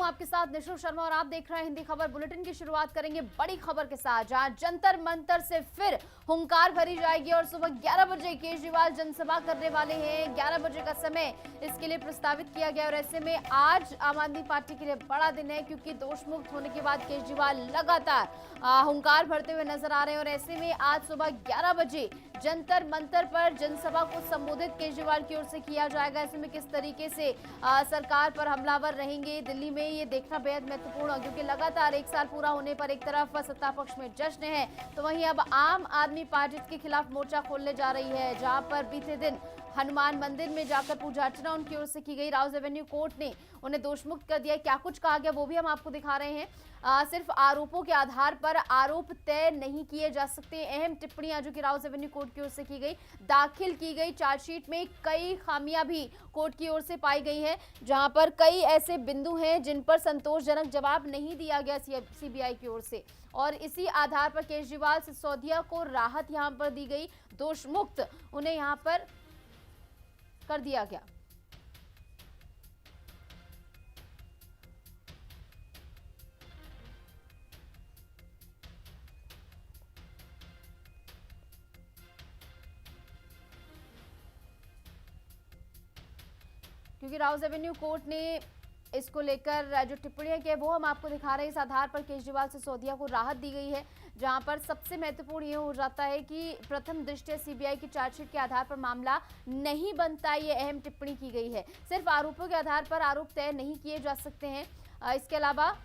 हूं आपके साथ निशु शर्मा और आप देख रहे हैं हिंदी खबर बुलेटिन की शुरुआत करेंगे बड़ी खबर के साथ, जहां जंतर मंतर से फिर हुंकार भरी जाएगी और सुबह 11 बजे केजरीवाल जनसभा करने वाले हैं। 11 बजे का समय इसके लिए प्रस्तावित किया गया और ऐसे में आज आम आदमी पार्टी के लिए बड़ा दिन है, क्योंकि दोष मुक्त होने के बाद केजरीवाल लगातार हुंकार भरते हुए नजर आ रहे हैं और ऐसे में आज सुबह 11 बजे जंतर मंतर पर जनसभा को संबोधित केजरीवाल की ओर से किया जाएगा। ऐसे में किस तरीके से सरकार पर हमलावर रहेंगे दिल्ली में, ये देखना बेहद महत्वपूर्ण है, क्योंकि लगातार एक साल पूरा होने पर एक तरफ सत्ता पक्ष में जश्न है तो वहीं अब आम आदमी पार्टी के खिलाफ मोर्चा खोलने जा रही है, जहां पर बीते दिन हनुमान मंदिर में जाकर पूजा अर्चना उनकी ओर से की गई। राउज एवेन्यू कोर्ट ने उन्हें दोष मुक्त कर दिया। क्या कुछ कहा गया वो भी हम आपको दिखा रहे हैं। सिर्फ आरोपों के आधार पर आरोप तय नहीं किए जा सकते। अहम टिप्पणियां जो कि राउज एवेन्यू कोर्ट की ओर से की गई, दाखिल की गई चार्जशीट में कई खामियां भी कोर्ट की ओर से पाई गई है, जहां पर कई ऐसे बिंदु हैं जिन पर संतोषजनक जवाब नहीं दिया गया सीबीआई की ओर से, और इसी आधार पर केजरीवाल सिसोदिया को राहत यहां पर दी गई, दोष मुक्त उन्हें यहां पर कर दिया गया। क्योंकि राउज एवेन्यू कोर्ट ने इसको लेकर जो टिप्पणियां की है वो हम आपको दिखा रहे हैं। इस आधार पर केजरीवाल सिसोदिया को राहत दी गई है, जहां पर सबसे महत्वपूर्ण ये हो जाता है कि प्रथम दृष्टया सीबीआई की चार्जशीट के आधार पर मामला नहीं बनता, ये अहम टिप्पणी की गई है। सिर्फ आरोपों के आधार पर आरोप तय नहीं किए जा सकते हैं। इसके अलावा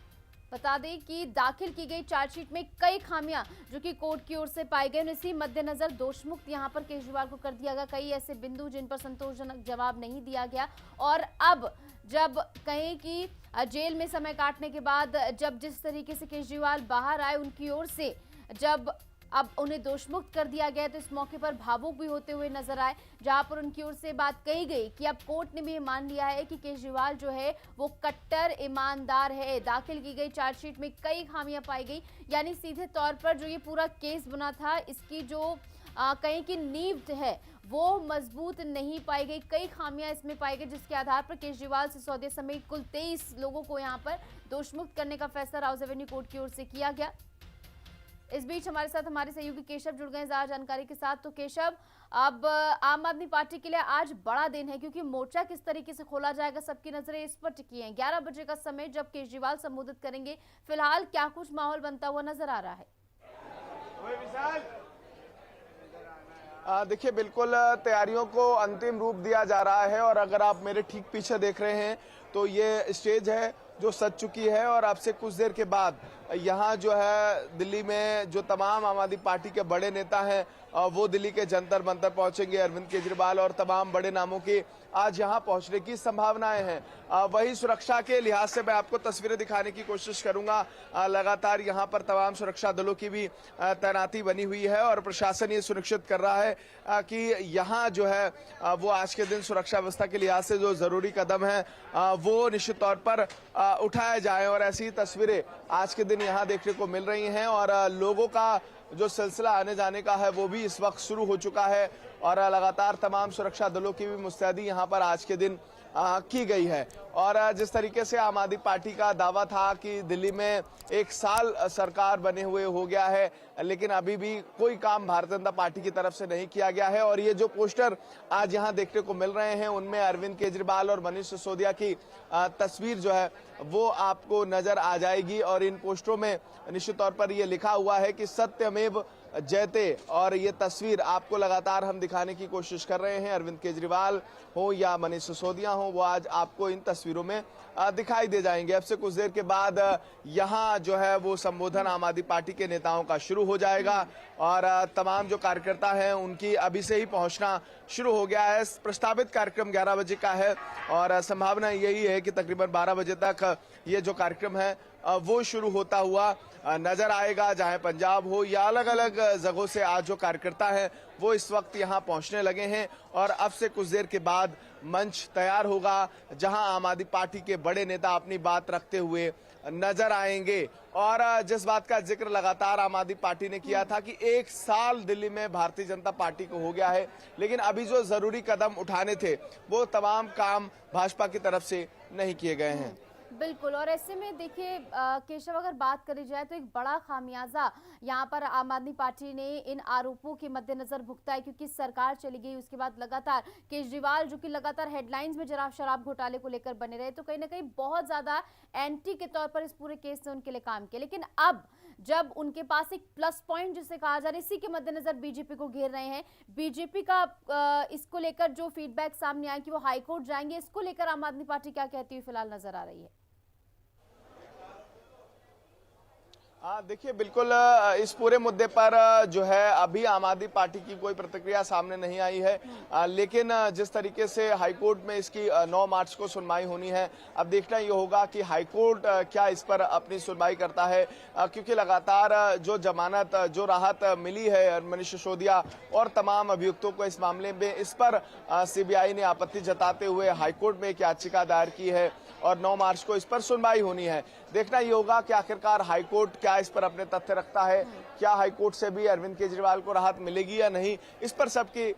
बता दें कि दाखिल की गई चार्जशीट में कई खामियां जो कि कोर्ट की ओर से पाई गई, इसी मद्देनजर दोष मुक्त यहां पर केजरीवाल को कर दिया गया। कई ऐसे बिंदु जिन पर संतोषजनक जवाब नहीं दिया गया, और अब जब कहें कि जेल में समय काटने के बाद जब जिस तरीके से केजरीवाल बाहर आए उनकी ओर से जब अब उन्हें दोषमुक्त कर दिया गया तो इस मौके पर भावुक भी होते हुए नजर आए, जहां पर उनकी ओर से बात कही गई कि अब कोर्ट ने भी मान लिया है कि केजरीवाल जो है वो कट्टर ईमानदार है। दाखिल की गई चार्जशीट में कई खामियां पाई गई, यानी सीधे तौर पर जो ये पूरा केस बना था इसकी जो कहीं की नींव है वो मजबूत नहीं पाई गई, कई खामियां इसमें पाई गई, जिसके आधार पर केजरीवाल सिसोदिया समेत कुल 23 लोगों को यहां पर दोषमुक्त करने का फैसला राउज एवेन्यू कोर्ट की ओर से किया गया। इस बीच हमारे साथ हमारे सहयोगी केशव जुड़ गए ज्यादा जानकारी के साथ। तो केशव, अब आम आदमी पार्टी के लिए आज बड़ा दिन है, क्योंकि मोर्चा किस तरीके से खोला जाएगा सबकी नजरें इस पर टिकी हैं। 11 बजे का समय जब केजरीवाल संबोधित करेंगे, फिलहाल क्या कुछ माहौल बनता हुआ नजर आ रहा है? देखिए, बिल्कुल तैयारियों को अंतिम रूप दिया जा रहा है, और अगर आप मेरे ठीक पीछे देख रहे हैं तो ये स्टेज है जो सज चुकी है, और अब से कुछ देर के बाद यहाँ जो है दिल्ली में जो तमाम आम आदमी पार्टी के बड़े नेता हैं वो दिल्ली के जंतर मंतर पहुंचेंगे। अरविंद केजरीवाल और तमाम बड़े नामों की आज यहाँ पहुंचने की संभावनाएं हैं। वही सुरक्षा के लिहाज से मैं आपको तस्वीरें दिखाने की कोशिश करूंगा। लगातार यहाँ पर तमाम सुरक्षा दलों की भी तैनाती बनी हुई है, और प्रशासन ये सुनिश्चित कर रहा है कि यहाँ जो है वो आज के दिन सुरक्षा व्यवस्था के लिहाज से जो जरूरी कदम है वो निश्चित तौर पर उठाए जाए, और ऐसी तस्वीरें आज के दिन यहाँ देखने को मिल रही हैं। और लोगों का जो सिलसिला आने जाने का है वो भी इस वक्त शुरू हो चुका है, और लगातार तमाम सुरक्षा दलों की भी मुस्तैदी यहाँ पर आज के दिन की गई है। और जिस तरीके से आम आदमी पार्टी का दावा था कि दिल्ली में एक साल सरकार बने हुए हो गया है, लेकिन अभी भी कोई काम भारतीय जनता पार्टी की तरफ से नहीं किया गया है, और ये जो पोस्टर आज यहाँ देखने को मिल रहे हैं उनमें अरविंद केजरीवाल और मनीष सिसोदिया की तस्वीर जो है वो आपको नजर आ जाएगी, और इन पोस्टरों में निश्चित तौर पर ये लिखा हुआ है कि सत्यमेव जयते, और ये तस्वीर आपको लगातार हम दिखाने की कोशिश कर रहे हैं। अरविंद केजरीवाल हो या मनीष सिसोदिया हो, वो आज आपको इन तस्वीरों में दिखाई दे जाएंगे। अब से कुछ देर के बाद यहाँ जो है वो संबोधन आम आदमी पार्टी के नेताओं का शुरू हो जाएगा, और तमाम जो कार्यकर्ता हैं उनकी अभी से ही पहुंचना शुरू हो गया है। प्रस्तावित कार्यक्रम 11 बजे का है, और संभावना यही है कि तकरीबन 12 बजे तक ये जो कार्यक्रम है वो शुरू होता हुआ नजर आएगा। जहां पंजाब हो या अलग अलग जगहों से आज जो कार्यकर्ता हैं वो इस वक्त यहां पहुंचने लगे हैं, और अब से कुछ देर के बाद मंच तैयार होगा जहां आम आदमी पार्टी के बड़े नेता अपनी बात रखते हुए नजर आएंगे। और जिस बात का जिक्र लगातार आम आदमी पार्टी ने किया था कि एक साल दिल्ली में भारतीय जनता पार्टी को हो गया है, लेकिन अभी जो जरूरी कदम उठाने थे वो तमाम काम भाजपा की तरफ से नहीं किए गए हैं। बिल्कुल। और ऐसे में देखिए केशव, अगर बात करी जाए तो एक बड़ा खामियाजा यहाँ पर आम आदमी पार्टी ने इन आरोपों के मद्देनजर भुगता है, क्योंकि सरकार चली गई उसके बाद लगातार केजरीवाल जो कि लगातार हेडलाइंस में शराब घोटाले को लेकर बने रहे, तो कहीं ना कहीं बहुत ज्यादा एंटी के तौर पर इस पूरे केस से उनके लिए काम किया। लेकिन अब जब उनके पास एक प्लस पॉइंट जिसे कहा जा रहा है, इसी के मद्देनजर बीजेपी को घेर रहे हैं, बीजेपी का इसको लेकर जो फीडबैक सामने आया कि वो हाईकोर्ट जाएंगे, इसको लेकर आम आदमी पार्टी क्या कहती हुई फिलहाल नजर आ रही है? हाँ, देखिए बिल्कुल इस पूरे मुद्दे पर जो है अभी आम आदमी पार्टी की कोई प्रतिक्रिया सामने नहीं आई है, लेकिन जिस तरीके से हाईकोर्ट में इसकी 9 मार्च को सुनवाई होनी है, अब देखना ये होगा कि हाईकोर्ट क्या इस पर अपनी सुनवाई करता है, क्योंकि लगातार जो जमानत जो राहत मिली है मनीष सिसोदिया और तमाम अभियुक्तों को इस मामले में, इस पर सीबीआई ने आपत्ति जताते हुए हाईकोर्ट में एक याचिका दायर की है और 9 मार्च को इस पर सुनवाई होनी है। देखना ये होगा कि आखिरकार हाईकोर्ट क्या इस पर अपने तथ्य रखता है, क्या हाईकोर्ट से भी अरविंद केजरीवाल को राहत मिलेगी या नहीं, इस पर सबकी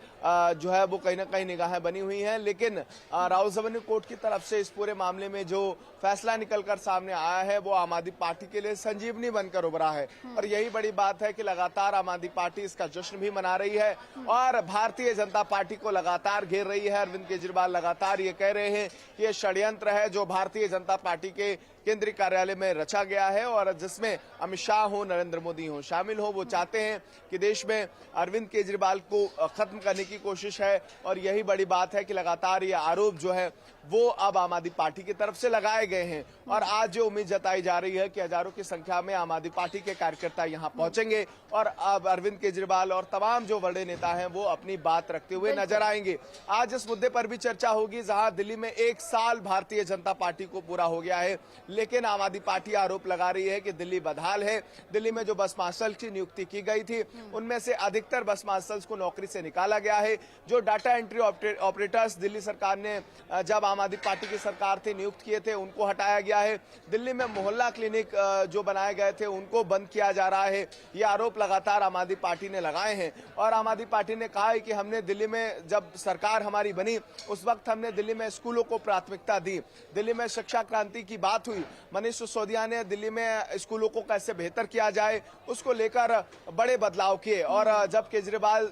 जो है वो कहीं ना कहीं निगाहें बनी हुई हैं। लेकिन रावलसभा कोर्ट की तरफ से इस पूरे मामले में जो फैसला निकलकर सामने आया है वो आम आदमी पार्टी के लिए संजीवनी बनकर उभरा है, और यही बड़ी बात है कि लगातार आम आदमी पार्टी इसका जश्न भी मना रही है और भारतीय जनता पार्टी को लगातार घेर रही है। अरविंद केजरीवाल लगातार ये कह रहे हैं कि ये षड्यंत्र है जो भारतीय जनता पार्टी के केंद्रीय कार्यालय में रचा गया है और जिसमें अमित शाह हो, नरेंद्र मोदी हो, शामिल हो। वो चाहते हैं कि देश में अरविंद केजरीवाल को खत्म करने की कोशिश है, और यही बड़ी बात है कि लगातार ये आरोप जो है वो अब आम आदमी पार्टी की तरफ से लगाए गए हैं। और आज जो उम्मीद जताई जा रही है कि हजारों की संख्या में आम आदमी पार्टी के कार्यकर्ता यहां पहुंचेंगे और अब अरविंद केजरीवाल और तमाम जो बड़े नेता हैं वो अपनी बात रखते हुए नजर आएंगे। आज इस मुद्दे पर भी चर्चा होगी, जहां दिल्ली में 1 साल भारतीय जनता पार्टी को पूरा हो गया है, लेकिन आम आदमी पार्टी आरोप लगा रही है कि दिल्ली बदहाल है। दिल्ली में जो बस मार्शल की नियुक्ति की गई थी उनमें से अधिकतर बस मार्शल्स को नौकरी से निकाला गया है। जो डाटा एंट्री ऑपरेटर्स दिल्ली सरकार ने जब आम आदमी पार्टी की सरकार थी नियुक्त किए थे उनको हटाया गया है। दिल्ली में मोहल्ला क्लिनिक जो बनाए गए थे उनको बंद किया जा रहा है। ये आरोप लगातार आम आदमी पार्टी ने लगाए हैं और आम आदमी पार्टी ने कहा है कि हमने दिल्ली में जब सरकार हमारी बनी उस वक्त हमने दिल्ली में स्कूलों को प्राथमिकता दी। दिल्ली में शिक्षा क्रांति की बात हुई, मनीष सिसोदिया ने दिल्ली में स्कूलों को कैसे बेहतर किया जाए उसको लेकर बड़े बदलाव किए। और जब केजरीवाल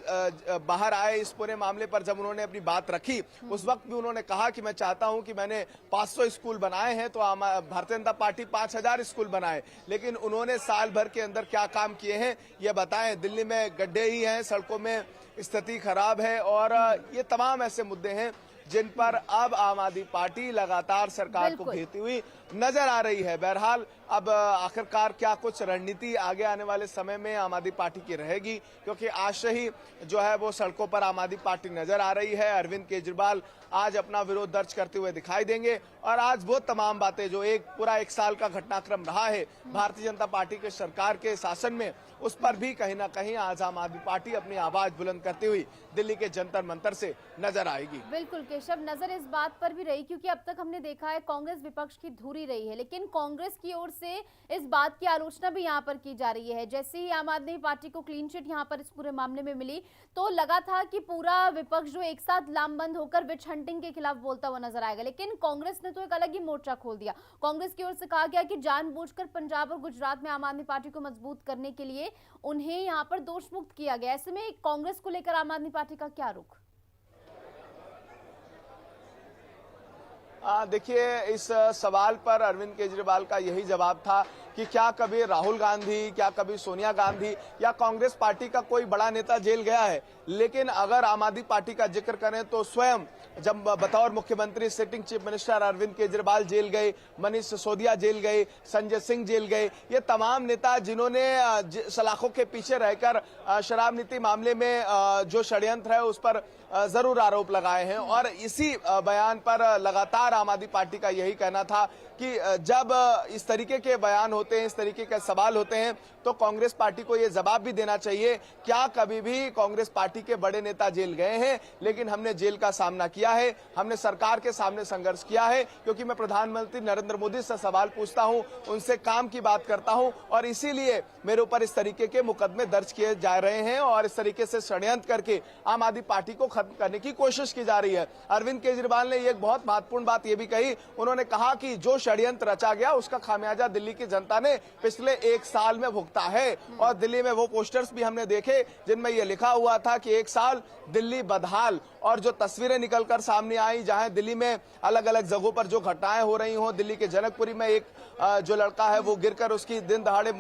बाहर आए इस पूरे मामले पर, जब उन्होंने अपनी बात रखी उस वक्त भी उन्होंने कहा कि मैं चाहता हूं कि मैंने 500 स्कूल बनाए हैं तो भारतीय जनता पार्टी 5000 स्कूल बनाए, लेकिन उन्होंने साल भर के अंदर क्या काम किए हैं ये बताएं। दिल्ली में गड्ढे ही हैं, सड़कों में स्थिति खराब है और ये तमाम ऐसे मुद्दे हैं जिन पर अब आम आदमी पार्टी लगातार सरकार को घेरती हुई नजर आ रही है। बहरहाल अब आखिरकार क्या कुछ रणनीति आगे आने वाले समय में आम आदमी पार्टी की रहेगी, क्योंकि आज से ही जो है वो सड़कों पर आम आदमी पार्टी नजर आ रही है। अरविंद केजरीवाल आज अपना विरोध दर्ज करते हुए दिखाई देंगे और आज वो तमाम बातें जो पूरा 1 साल का घटनाक्रम रहा है भारतीय जनता पार्टी के सरकार के शासन में, उस पर भी कहीं ना कहीं आज आम आदमी पार्टी अपनी आवाज बुलंद करती हुई दिल्ली के जंतर मंतर से नजर आएगी। बिल्कुल केशव, नजर इस बात पर भी रही क्योंकि अब तक हमने देखा है कांग्रेस विपक्ष की धुरी रही है, लेकिन कांग्रेस की ओर से इस बात की आलोचना भी यहाँ पर की जा रही है। जैसे ही आम आदमी पार्टी को क्लीन चिट यहाँ पर इस पूरे मामले में मिली तो लगा था कि पूरा विपक्ष जो एक साथ लामबंद होकर विच हंटिंग के खिलाफ बोलता हुआ नजर आएगा, लेकिन कांग्रेस ने तो एक अलग ही मोर्चा खोल दिया। कांग्रेस की ओर से कहा गया कि जानबूझकर पंजाब और गुजरात में आम आदमी पार्टी को मजबूत करने के लिए उन्हें यहाँ पर दोष मुक्त किया गया। ऐसे में कांग्रेस को लेकर आम आदमी पार्टी का क्या रुख? देखिए इस सवाल पर अरविंद केजरीवाल का यही जवाब था कि क्या कभी राहुल गांधी, क्या कभी सोनिया गांधी या कांग्रेस पार्टी का कोई बड़ा नेता जेल गया है, लेकिन अगर आम आदमी पार्टी का जिक्र करें तो स्वयं जब बतौर मुख्यमंत्री sitting chief minister Arvind Kejriwal jail गए, मनीष सिसोदिया जेल गए, संजय सिंह जेल गए, ये तमाम नेता जिन्होंने सलाखों के पीछे रहकर शराब नीति मामले में जो षड्यंत्र है उस पर जरूर आरोप लगाए हैं। और इसी बयान पर लगातार आम आदमी पार्टी का यही कहना था कि जब इस तरीके के बयान होते हैं, इस तरीके के सवाल होते हैं तो कांग्रेस पार्टी को यह जवाब भी देना चाहिए, क्या कभी भी कांग्रेस पार्टी के बड़े नेता जेल गए हैं? लेकिन हमने जेल का सामना किया है, हमने सरकार के सामने संघर्ष किया है, क्योंकि मैं प्रधानमंत्री नरेंद्र मोदी से सवाल पूछता हूं, उनसे काम की बात करता हूं और इसीलिए मेरे ऊपर इस तरीके के मुकदमे दर्ज किए जा रहे हैं और इस तरीके से षड्यंत्र करके आम आदमी पार्टी को खत्म करने की कोशिश की जा रही है। अरविंद केजरीवाल ने एक बहुत महत्वपूर्ण बात यह भी कही, उन्होंने कहा कि जो षड्यंत्र रचा गया उसका खामियाजा दिल्ली की जनता ने पिछले 1 साल में भुगता है। और दिल्ली में वो पोस्टर्स भी हमने देखे जिनमें ये लिखा हुआ था कि 1 साल दिल्ली बदहाल, और जो तस्वीरें निकलकर सामने आई जहां दिल्ली में अलग अलग जगहों पर जो घटनाएं हो रही हों, दिल्ली के जनकपुरी में एक जो लड़का है वो गिरकर उसकी दिन दहाड़े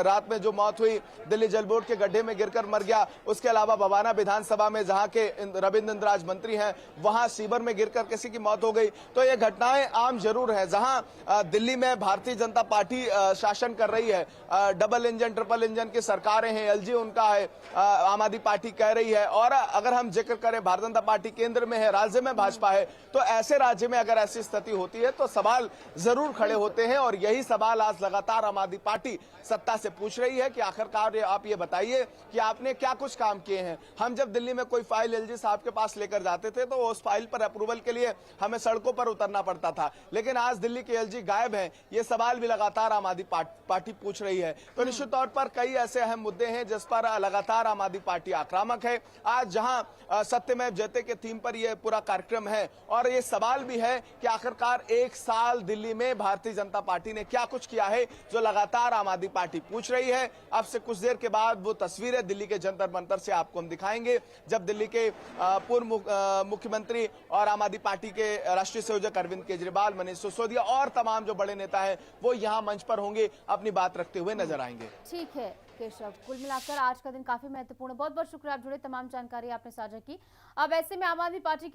रात में जो मौत हुई, दिल्ली जल बोर्ड के गड्ढे में गिरकर मर गया। उसके अलावा बवाना विधानसभा में जहां के रविंद्र इंद्राज मंत्री हैं वहां सीवर में गिरकर किसी की मौत हो गई। तो ये घटनाएं आम जरूर है। जहां दिल्ली में भारतीय जनता पार्टी शासन कर रही है, डबल इंजन ट्रिपल इंजन की सरकारें हैं, एलजी उनका है, आम आदमी पार्टी कह रही है, और अगर हम जिक्र करें भारतीय जनता पार्टी केंद्र में है, राज्य में भाजपा है, तो ऐसे राज्य में अगर ऐसी स्थिति होती है तो सवाल जरूर खड़े होते हैं। और यही सवाल आज लगातार आम आदमी पार्टी सत्ता से पूछ रही है कि आखिरकार आप ये बताइए कि आपने क्या कुछ काम किए हैं। हम जब दिल्ली में कोई फाइल एलजी साहब के पास लेकर जाते थे तो उस फाइल पर अप्रूवल के लिए हमें सड़कों पर उतरना पड़ता था, लेकिन आज दिल्ली के एलजी गायब हैं। ये सवाल भी लगातार आम आदमी पार्टी पूछ रही है। तो निश्चित तौर पर कई ऐसे अहम मुद्दे हैं जिस पर लगातार आम आदमी पार्टी आक्रामक है। आज जहां सत्यमेव जयते के थीम पर यह पूरा कार्यक्रम है, और ये सवाल भी है कि आखिरकार 1 साल दिल्ली में भारतीय जनता पार्टी ने क्या कुछ किया है, जो लगातार आम आदमी पार्टी पूछ रही है। अब से कुछ देर के बाद वो तस्वीरें दिल्ली के जंतर मंतर से आपको हम दिखाएंगे, जब दिल्ली के पूर्व मुख्यमंत्री और आम आदमी पार्टी के राष्ट्रीय संयोजक अरविंद केजरीवाल, मनीष सिसोदिया और तमाम जो बड़े नेता हैं वो यहाँ मंच पर होंगे, अपनी बात रखते हुए नजर आएंगे। ठीक है केशव, कुल मिलाकर आज का दिन काफी महत्वपूर्ण है। बहुत बहुत शुक्रिया, आप जुड़े, तमाम जानकारी आपने साझा की। अब ऐसे में आम आदमी पार्टी की